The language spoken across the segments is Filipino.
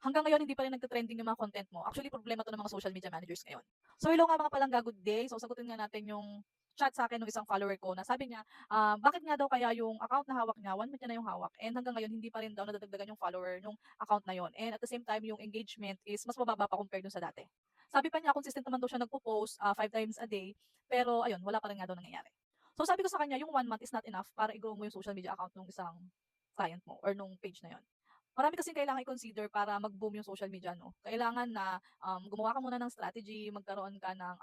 hanggang ngayon hindi pa rin nagte-trending yung mga content mo. Actually, problema 'to ng mga social media managers ngayon. So, hello nga mga palangga, good day. So, sagutin nga natin yung chat sa akin ng isang follower ko na sabi niya, bakit nga daw kaya yung account na hawak niya, 1 month niya na yung hawak and hanggang ngayon hindi pa rin daw nadadagdagan yung follower nung account na yon. And at the same time, yung engagement is mas mababa pa compare dun sa dati. Sabi pa niya consistent naman daw siya nagpo-post, 5 times a day, pero ayun, wala pa rin nga daw nangyayari. So, sabi ko sa kanya, yung 1 month is not enough para i-grow mo yung social media account nung isang client mo or nung page na yon. Marami kasing kailangan i-consider para mag-boom yung social media 'no. Kailangan na, gumawa ka muna ng strategy, magkaroon ka ng,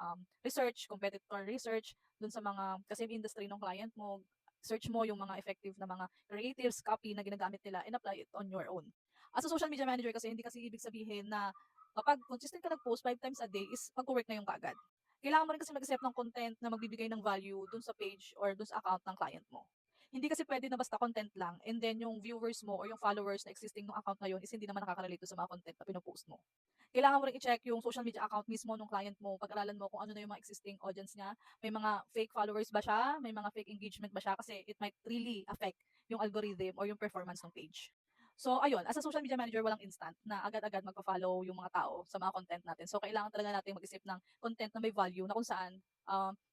research, competitor research dun sa mga ka-same industry nung client mo. Search mo yung mga effective na mga creatives, copy na ginagamit nila and apply it on your own. As a social media manager kasi hindi kasi ibig sabihin na kapag consistent ka nag-post 5 times a day is magwo-work na yung kaagad. Kailangan mo rin kasi mag-isip ng content na magbibigay ng value dun sa page or dun sa account ng client mo. Hindi kasi puwede na basta content lang and then yung viewers mo or yung followers na existing nung account na yun is hindi naman nakaka-relate dun sa mga content na pino-post mo. Kailangan mo rin i-check yung social media account mismo nung client mo, pag-aralan mo kung ano na yung mga existing audience niya, may mga fake followers ba siya, may mga fake engagement ba siya kasi it might really affect yung algorithm or yung performance ng page. So ayun, as a social media manager walang instant na agad-agad magfo-follow yung mga tao sa mga content natin. So kailangan talaga natin mag-isip ng content na may value na kung saan,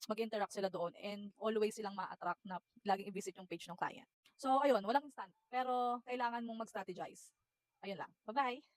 mag-interact sila doon and always silang ma-attract na laging i-visit yung page ng client. So ayun, walang instant, pero kailangan mong mag-strategize. Ayun lang, bye-bye.